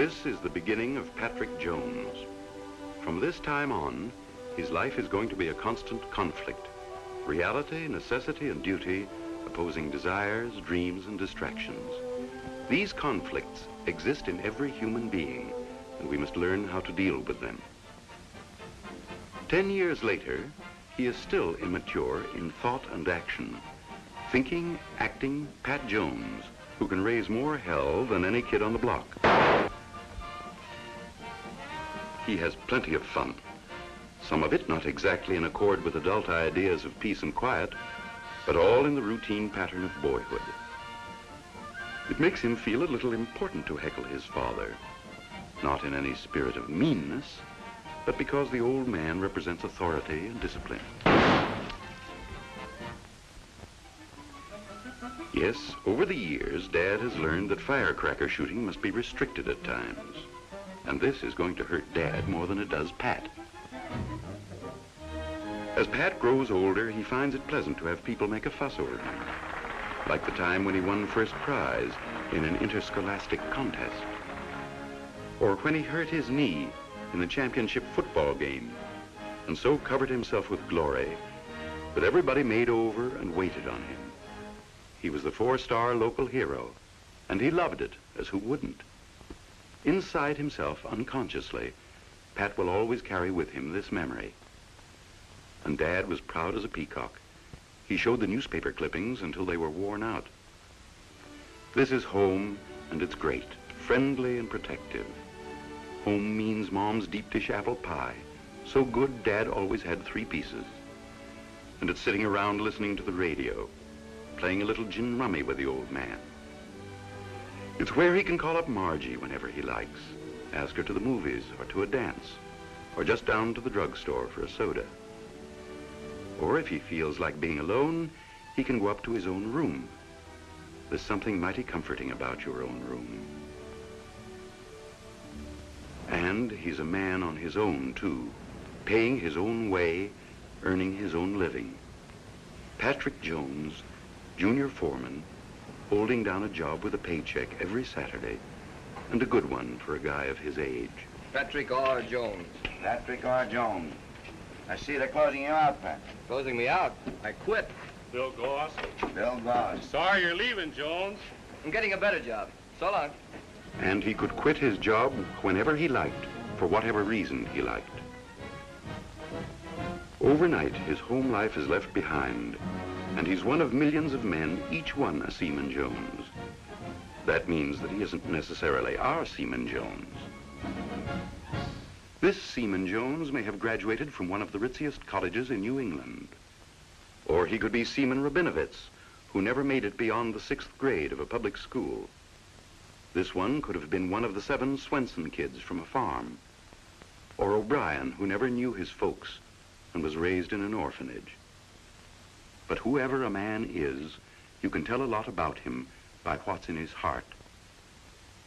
This is the beginning of Patrick Jones. From this time on, his life is going to be a constant conflict. Reality, necessity, and duty opposing desires, dreams, and distractions. These conflicts exist in every human being, and we must learn how to deal with them. 10 years later, he is still immature in thought and action. Thinking, acting, Pat Jones, who can raise more hell than any kid on the block. He has plenty of fun. Some of it not exactly in accord with adult ideas of peace and quiet, but all in the routine pattern of boyhood. It makes him feel a little important to heckle his father, not in any spirit of meanness, but because the old man represents authority and discipline. Yes, over the years, Dad has learned that firecracker shooting must be restricted at times. And this is going to hurt Dad more than it does Pat. As Pat grows older, he finds it pleasant to have people make a fuss over him. Like the time when he won first prize in an interscholastic contest. Or when he hurt his knee in the championship football game, and so covered himself with glory that everybody made over and waited on him. He was the 4-star local hero, and he loved it, as who wouldn't? Inside himself, unconsciously, Pat will always carry with him this memory. And Dad was proud as a peacock. He showed the newspaper clippings until they were worn out. This is home, and it's great, friendly and protective. Home means Mom's deep dish apple pie, so good Dad always had 3 pieces. And it's sitting around listening to the radio, playing a little gin rummy with the old man. It's where he can call up Margie whenever he likes, ask her to the movies or to a dance, or just down to the drugstore for a soda. Or if he feels like being alone, he can go up to his own room. There's something mighty comforting about your own room. And he's a man on his own, too, paying his own way, earning his own living. Patrick Jones, junior foreman, holding down a job with a paycheck every Saturday, and a good one for a guy of his age. Patrick R. Jones. Patrick R. Jones. I see they're closing you out, Pat. Closing me out? I quit. Bill Goss. Bill Goss. Sorry you're leaving, Jones. I'm getting a better job. So long. And he could quit his job whenever he liked, for whatever reason he liked. Overnight, his home life is left behind, and he's one of millions of men, each one a Seaman Jones. That means that he isn't necessarily our Seaman Jones. This Seaman Jones may have graduated from one of the ritziest colleges in New England. Or he could be Seaman Rabinovitz, who never made it beyond the 6th grade of a public school. This one could have been one of the 7 Swenson kids from a farm. Or O'Brien, who never knew his folks and was raised in an orphanage. But whoever a man is, you can tell a lot about him by what's in his heart.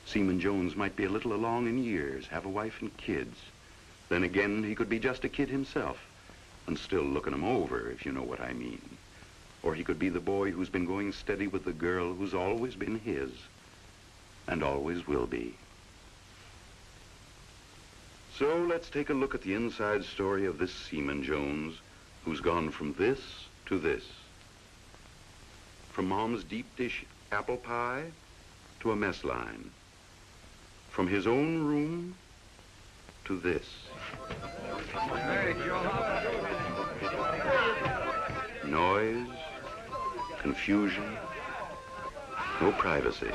Seaman Jones might be a little along in years, have a wife and kids. Then again, he could be just a kid himself and still looking him over, if you know what I mean. Or he could be the boy who's been going steady with the girl who's always been his and always will be. So let's take a look at the inside story of this Seaman Jones, who's gone from this to this. From Mom's deep dish apple pie to a mess line. From his own room to this. Noise, confusion, no privacy.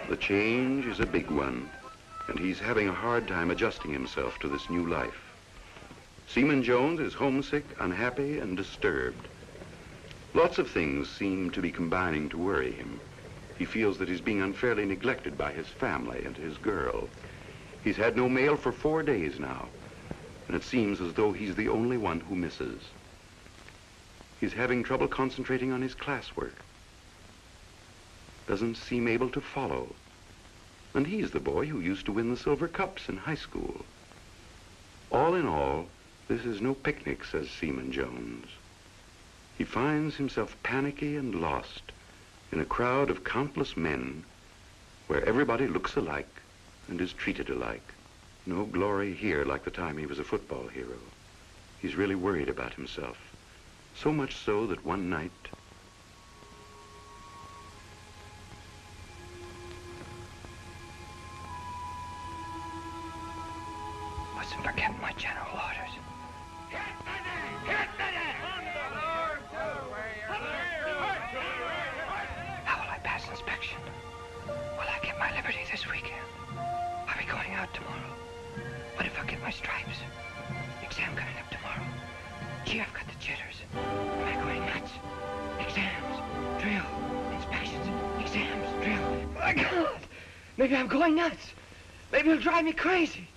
The change is a big one, and he's having a hard time adjusting himself to this new life. Seaman Jones is homesick, unhappy, and disturbed. Lots of things seem to be combining to worry him. He feels that he's being unfairly neglected by his family and his girl. He's had no mail for 4 days now, and it seems as though he's the only one who misses. He's having trouble concentrating on his classwork. Doesn't seem able to follow. And he's the boy who used to win the silver cups in high school. All in all, This is no picnic, says Seaman Jones. He finds himself panicky and lost in a crowd of countless men where everybody looks alike and is treated alike. No glory here like the time he was a football hero. He's really worried about himself. So much so that one night... Mustn't forget my general orders. How will I pass inspection? Will I get my liberty this weekend? Are we going out tomorrow? What if I get my stripes? Exam coming up tomorrow. Gee, I've got the jitters. Am I going nuts? Exams, drill, inspections, exams, drill. My God! Maybe I'm going nuts. Maybe it'll drive me crazy.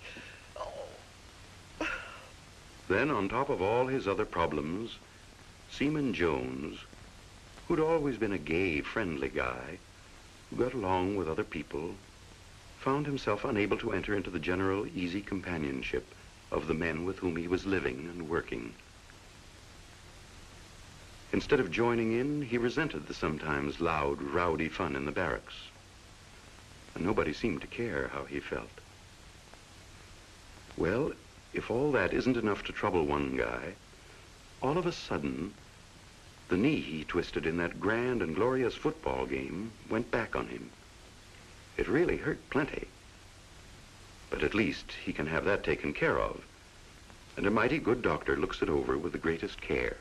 Then, on top of all his other problems, Seaman Jones, who'd always been a gay, friendly guy, who got along with other people, found himself unable to enter into the general easy companionship of the men with whom he was living and working. Instead of joining in, he resented the sometimes loud, rowdy fun in the barracks. And nobody seemed to care how he felt. Well, if all that isn't enough to trouble one guy, all of a sudden, the knee he twisted in that grand and glorious football game went back on him. It really hurt plenty. But at least he can have that taken care of. And a mighty good doctor looks it over with the greatest care.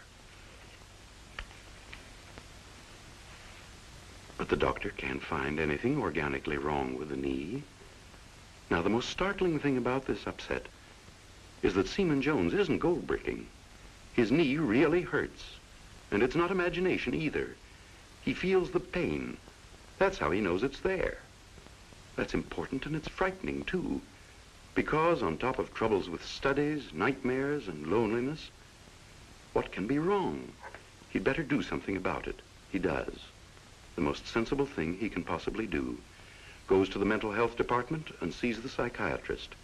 But the doctor can't find anything organically wrong with the knee. Now, the most startling thing about this upset is that Seaman Jones isn't gold bricking. His knee really hurts. And it's not imagination either. He feels the pain. That's how he knows it's there. That's important, and it's frightening, too. Because on top of troubles with studies, nightmares, and loneliness, what can be wrong? He'd better do something about it. He does. The most sensible thing he can possibly do. Goes to the mental health department and sees the psychiatrist.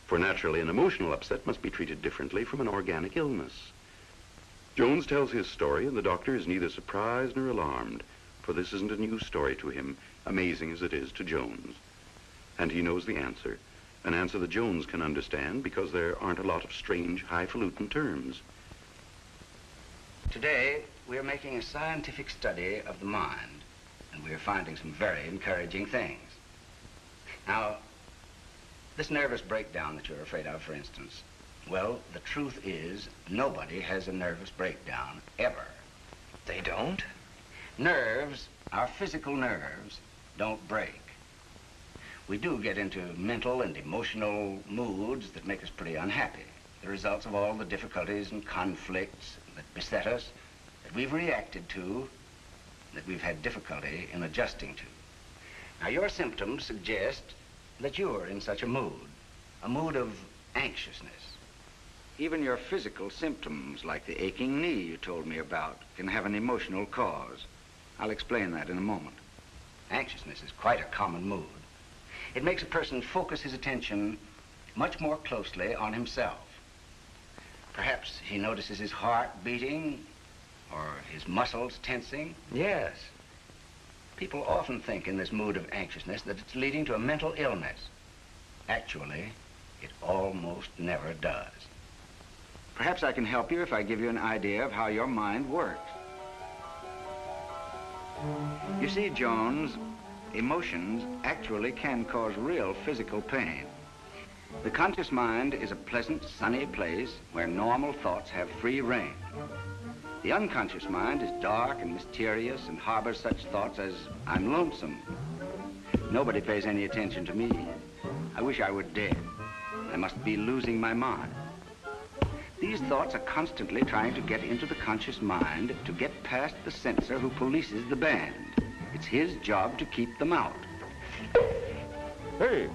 For naturally, an emotional upset must be treated differently from an organic illness. Jones tells his story, and the doctor is neither surprised nor alarmed, for this isn't a new story to him, amazing as it is to Jones. And he knows the answer, an answer that Jones can understand because there aren't a lot of strange, highfalutin terms. Today, we're making a scientific study of the mind, and we're finding some very encouraging things. Now, this nervous breakdown that you're afraid of, for instance, well, the truth is, nobody has a nervous breakdown, ever. They don't? Nerves, our physical nerves, don't break. We do get into mental and emotional moods that make us pretty unhappy. The results of all the difficulties and conflicts that beset us, that we've reacted to, that we've had difficulty in adjusting to. Now, your symptoms suggest that you're in such a mood of anxiousness. Even your physical symptoms, like the aching knee you told me about, can have an emotional cause. I'll explain that in a moment. Anxiousness is quite a common mood. It makes a person focus his attention much more closely on himself. Perhaps he notices his heart beating or his muscles tensing. Yes. People often think in this mood of anxiousness that it's leading to a mental illness. Actually, it almost never does. Perhaps I can help you if I give you an idea of how your mind works. You see, Jones, emotions actually can cause real physical pain. The conscious mind is a pleasant, sunny place where normal thoughts have free rein. The unconscious mind is dark and mysterious and harbors such thoughts as, I'm lonesome. Nobody pays any attention to me. I wish I were dead. I must be losing my mind. These thoughts are constantly trying to get into the conscious mind to get past the censor who polices the band. It's his job to keep them out. Hey!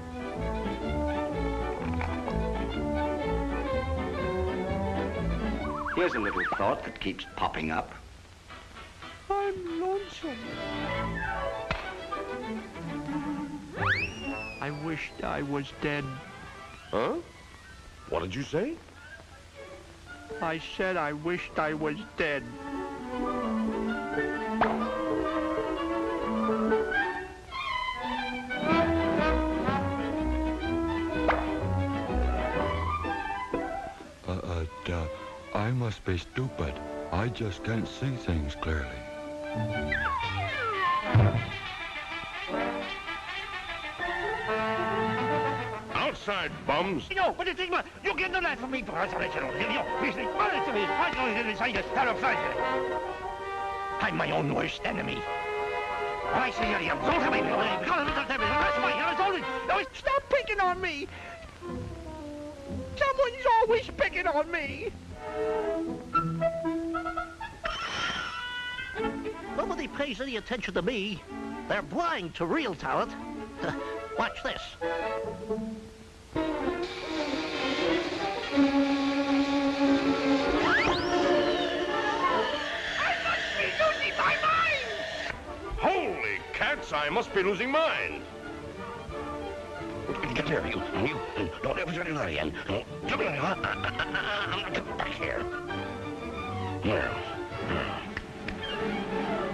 Here's a little thought that keeps popping up. I'm lonesome. I wished I was dead. Huh? What did you say? I said I wished I was dead. I must be stupid. I just can't see things clearly. Outside, bums. Yo, what do you think? You get the light from me. I'm my own worst enemy. I say you're Stop picking on me! Someone's always picking on me! Nobody pays any attention to me. They're blind to real talent. Watch this. Holy cats, I must be losing mine. Get here, you. Don't ever try to lie again. Come here, huh? I'm not coming back here. Well.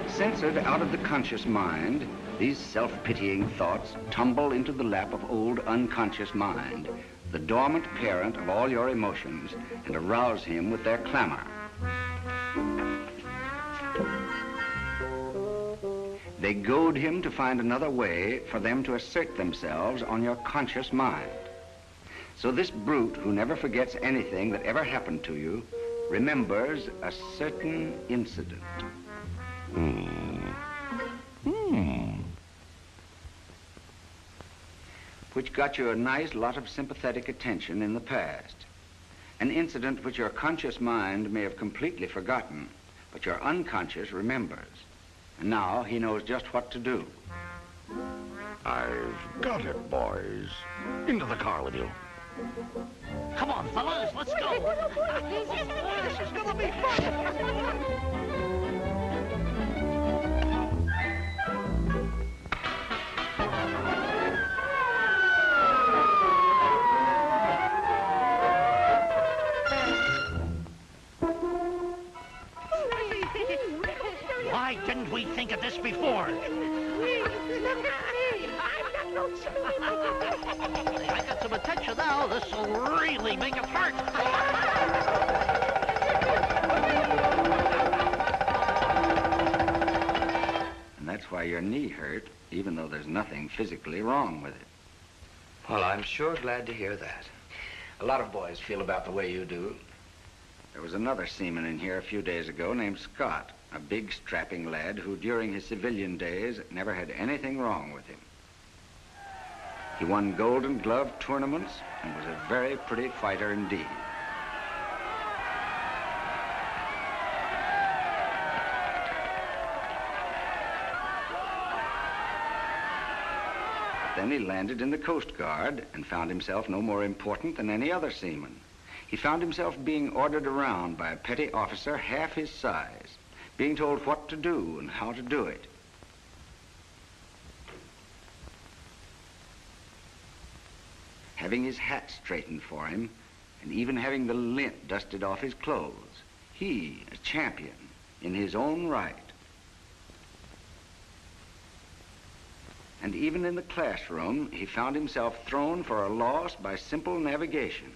Censored out of the conscious mind, these self-pitying thoughts tumble into the lap of old unconscious mind, the dormant parent of all your emotions, and arouse him with their clamor. They goad him to find another way for them to assert themselves on your conscious mind. So this brute, who never forgets anything that ever happened to you, remembers a certain incident. Which got you a nice lot of sympathetic attention in the past. An incident which your conscious mind may have completely forgotten, but your unconscious remembers. And now he knows just what to do. I've got it, boys. Into the car with you. Come on, fellas, let's go. This is gonna be fun. Why didn't we think of this before? Look at me. I'm not no I got some attention now. This will really make it hurt. And that's why your knee hurt, even though there's nothing physically wrong with it. Well, I'm sure glad to hear that. A lot of boys feel about the way you do. There was another seaman in here a few days ago named Scott, a big strapping lad who during his civilian days never had anything wrong with him. He won Golden Glove tournaments and was a very pretty fighter indeed. Then he landed in the Coast Guard and found himself no more important than any other seaman. He found himself being ordered around by a petty officer half his size, being told what to do and how to do it. Having his hat straightened for him, and even having the lint dusted off his clothes. He, a champion, in his own right. And even in the classroom, he found himself thrown for a loss by simple navigation.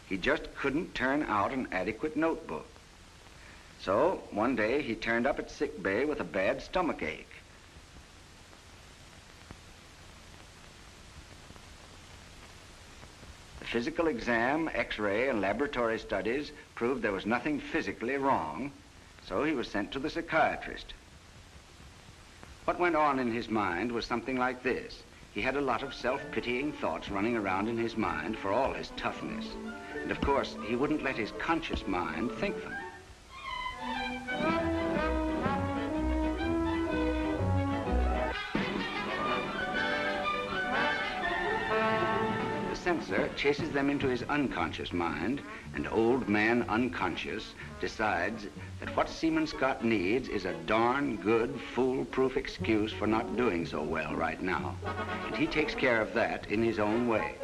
He just couldn't turn out an adequate notebook. So, one day, he turned up at sick bay with a bad stomach ache. The physical exam, x-ray, and laboratory studies proved there was nothing physically wrong, so he was sent to the psychiatrist. What went on in his mind was something like this. He had a lot of self-pitying thoughts running around in his mind for all his toughness. And of course, he wouldn't let his conscious mind think them. The censor chases them into his unconscious mind, and old man unconscious decides that what Seaman Scott needs is a darn good, foolproof excuse for not doing so well right now. And he takes care of that in his own way.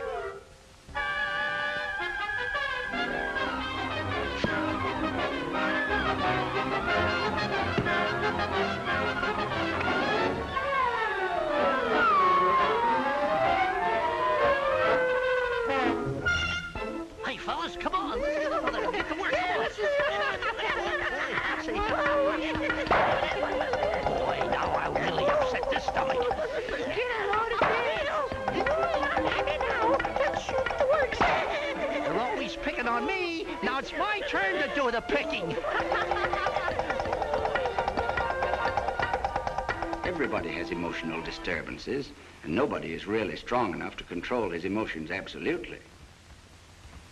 it's my turn to do the picking. Everybody has emotional disturbances, and nobody is really strong enough to control his emotions absolutely.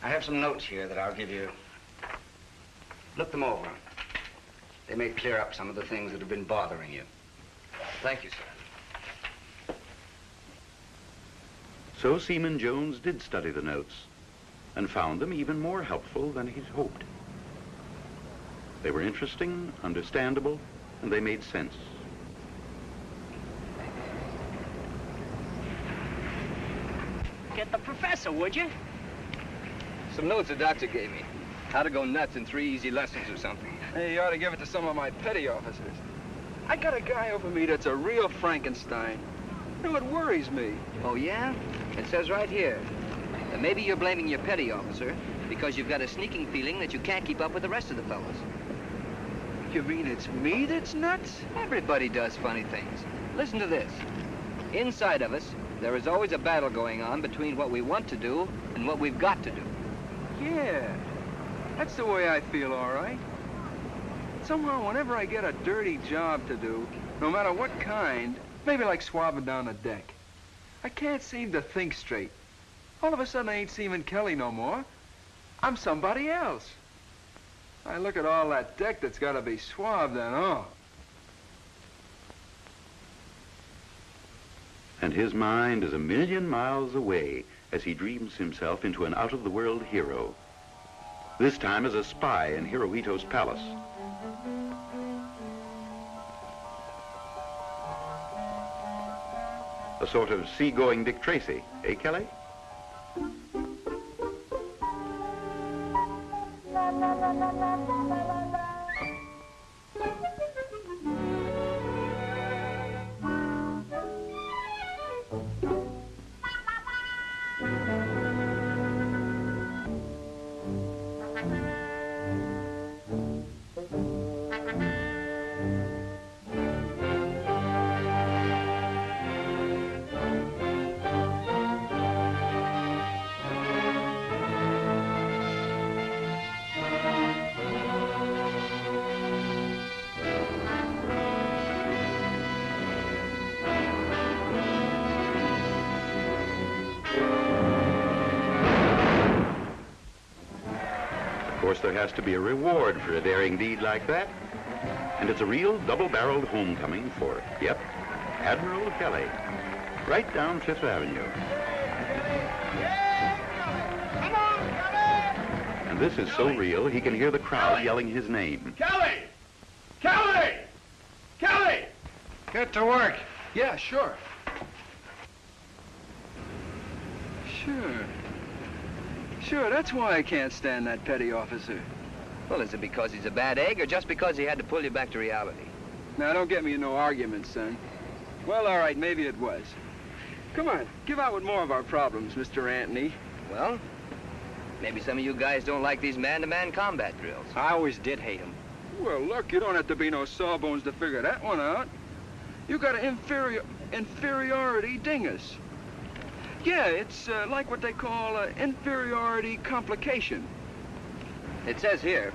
I have some notes here that I'll give you. Look them over. They may clear up some of the things that have been bothering you. Thank you, sir. So Seaman Jones did study the notes and found them even more helpful than he'd hoped. They were interesting, understandable, and they made sense. Get the professor, would you? Some notes the doctor gave me. How to go nuts in 3 easy lessons or something. Hey, you ought to give it to some of my petty officers. I got a guy over me that's a real Frankenstein. You know, it worries me. Oh, yeah? It says right here that maybe you're blaming your petty officer because you've got a sneaking feeling that you can't keep up with the rest of the fellas. You mean it's me that's nuts? Everybody does funny things. Listen to this. Inside of us, there is always a battle going on between what we want to do and what we've got to do. Yeah, that's the way I feel, all right. Somehow, whenever I get a dirty job to do, no matter what kind, maybe like swabbing down a deck, I can't seem to think straight. All of a sudden, I ain't Seaman Kelly no more. I'm somebody else. I look at all that deck that's got to be swabbed and oh. And his mind is a million miles away as he dreams himself into an out-of-the-world hero. This time as a spy in Hirohito's palace. A sort of seagoing Dick Tracy, eh, Kelly? Of course, there has to be a reward for a daring deed like that. And it's a real double-barreled homecoming for, yep, Admiral Kelly, right down Fifth Avenue. Come on, Kelly! And this is so real, he can hear the crowd yelling his name. Kelly! Kelly! Kelly! Get to work. Yeah, sure. Sure, that's why I can't stand that petty officer. Well, is it because he's a bad egg or just because he had to pull you back to reality? Now, don't get me in no arguments, son. Well, all right, maybe it was. Come on, give out with more of our problems, Mr. Anthony. Well, maybe some of you guys don't like these man-to-man combat drills. I always did hate him. Well, look, you don't have to be no sawbones to figure that one out. You got an inferiority dingus. Yeah, it's like what they call inferiority complication. It says here,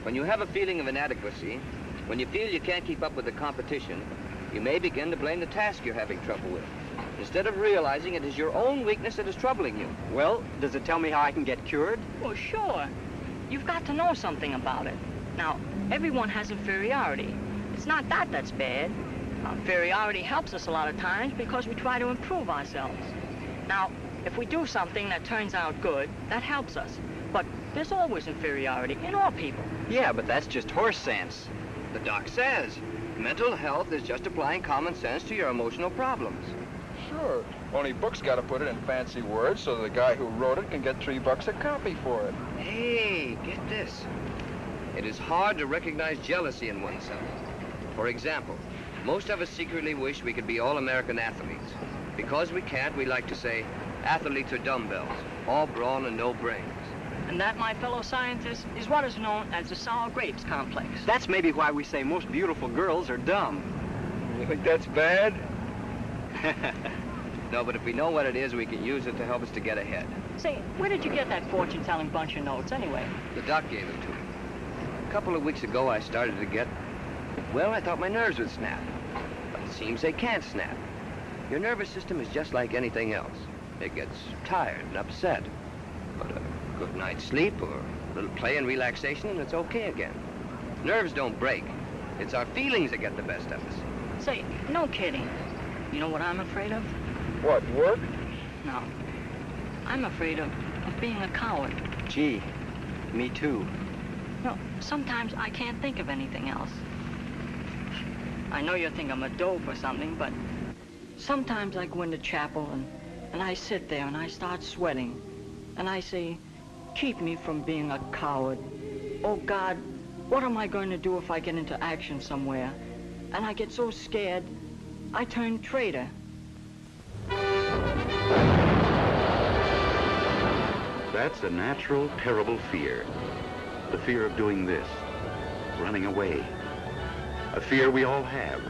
when you have a feeling of inadequacy, when you feel you can't keep up with the competition, you may begin to blame the task you're having trouble with, instead of realizing it is your own weakness that is troubling you. Well, does it tell me how I can get cured? Well, sure. You've got to know something about it. Now, everyone has inferiority. It's not that that's bad. Inferiority helps us a lot of times because we try to improve ourselves. Now, if we do something that turns out good, that helps us. But there's always inferiority in all people. Yeah, but that's just horse sense. The doc says, mental health is just applying common sense to your emotional problems. Sure. Only books got to put it in fancy words so the guy who wrote it can get $3 a copy for it. Hey, get this. It is hard to recognize jealousy in oneself. For example, most of us secretly wish we could be all-American athletes. Because we can't, we like to say, athletes are dumbbells, all brawn and no brains. And that, my fellow scientists, is what is known as the sour grapes complex. That's maybe why we say most beautiful girls are dumb. You think that's bad? No, but if we know what it is, we can use it to help us to get ahead. Say, where did you get that fortune-telling bunch of notes, anyway? The doc gave it to me. A couple of weeks ago, I started to get... Well, I thought my nerves would snap. But it seems they can't snap. Your nervous system is just like anything else. It gets tired and upset. But a good night's sleep or a little play and relaxation, and it's okay again. Nerves don't break. It's our feelings that get the best of us. Say, no kidding. You know what I'm afraid of? What, work? No. I'm afraid of being a coward. Gee, me too. No, sometimes I can't think of anything else. I know you think I'm a dope or something, but sometimes I go into chapel and I sit there and I start sweating. And I say, keep me from being a coward. Oh, God, what am I going to do if I get into action somewhere? And I get so scared, I turn traitor. That's a natural, terrible fear. The fear of doing this, running away. A fear we all have.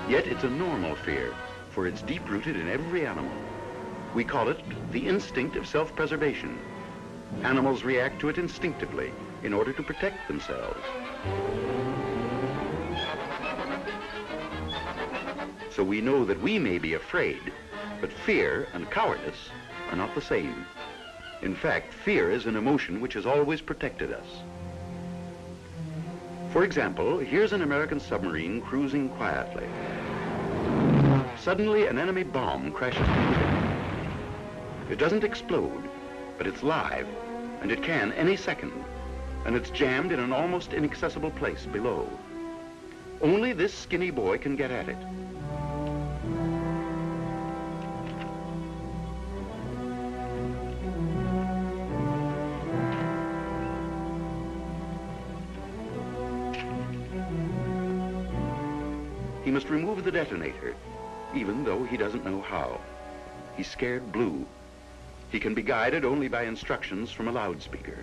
Yet it's a normal fear, for it's deep-rooted in every animal. We call it the instinct of self-preservation. Animals react to it instinctively in order to protect themselves. So we know that we may be afraid, but fear and cowardice are not the same. In fact, fear is an emotion which has always protected us. For example, here's an American submarine cruising quietly. Suddenly, an enemy bomb crashes through it. It doesn't explode, but it's live, and it can any second, and it's jammed in an almost inaccessible place below. Only this skinny boy can get at it. He must remove the detonator, even though he doesn't know how. He's scared blue. He can be guided only by instructions from a loudspeaker.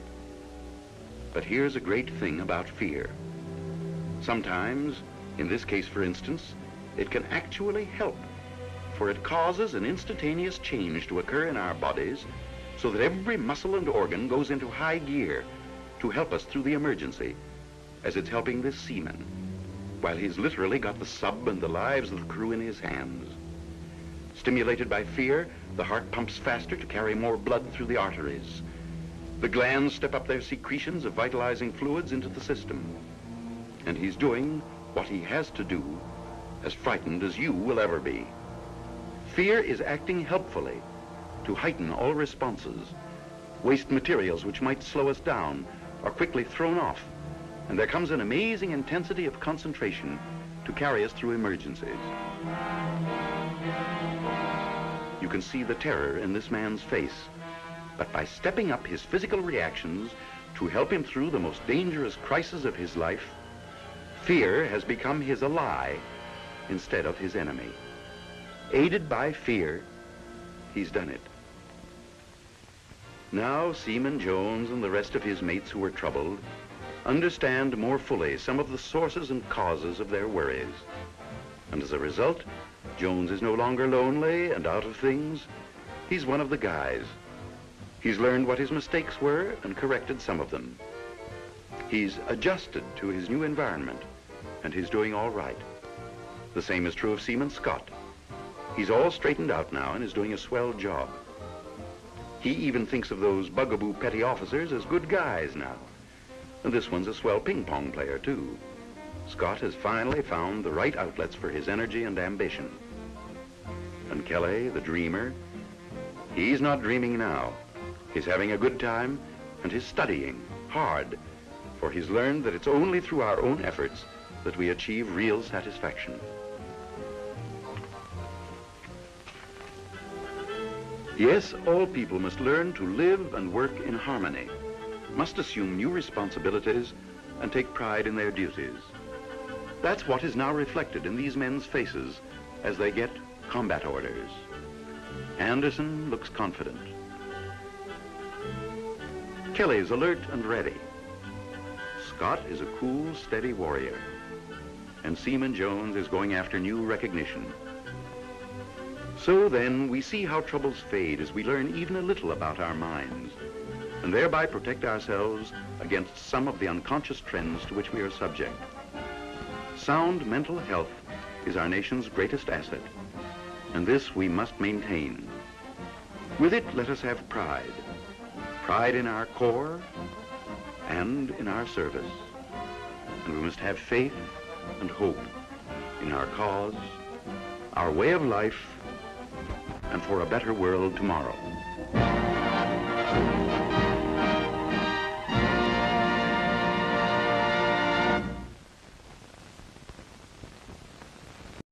But here's a great thing about fear. Sometimes, in this case for instance, it can actually help, for it causes an instantaneous change to occur in our bodies so that every muscle and organ goes into high gear to help us through the emergency, as it's helping this seaman, while he's literally got the sub and the lives of the crew in his hands. Stimulated by fear, the heart pumps faster to carry more blood through the arteries. The glands step up their secretions of vitalizing fluids into the system. And he's doing what he has to do, as frightened as you will ever be. Fear is acting helpfully to heighten all responses. Waste materials which might slow us down are quickly thrown off, and there comes an amazing intensity of concentration to carry us through emergencies. You can see the terror in this man's face, but by stepping up his physical reactions to help him through the most dangerous crisis of his life, fear has become his ally instead of his enemy. Aided by fear, he's done it. Now, Seaman Jones and the rest of his mates who were troubled understand more fully some of the sources and causes of their worries. And as a result, Jones is no longer lonely and out of things. He's one of the guys. He's learned what his mistakes were and corrected some of them. He's adjusted to his new environment, and he's doing all right. The same is true of Seaman Scott. He's all straightened out now and is doing a swell job. He even thinks of those bugaboo petty officers as good guys now. And this one's a swell ping-pong player, too. Scott has finally found the right outlets for his energy and ambition. And Kelly, the dreamer, he's not dreaming now. He's having a good time, and he's studying hard, for he's learned that it's only through our own efforts that we achieve real satisfaction. Yes, all people must learn to live and work in harmony, must assume new responsibilities, and take pride in their duties. That's what is now reflected in these men's faces as they get combat orders. Anderson looks confident. Kelly's alert and ready. Scott is a cool, steady warrior. And Seaman Jones is going after new recognition. So then, we see how troubles fade as we learn even a little about our minds, and thereby protect ourselves against some of the unconscious trends to which we are subject. Sound mental health is our nation's greatest asset, and this we must maintain. With it, let us have pride. Pride in our corps and in our service. And we must have faith and hope in our cause, our way of life, and for a better world tomorrow.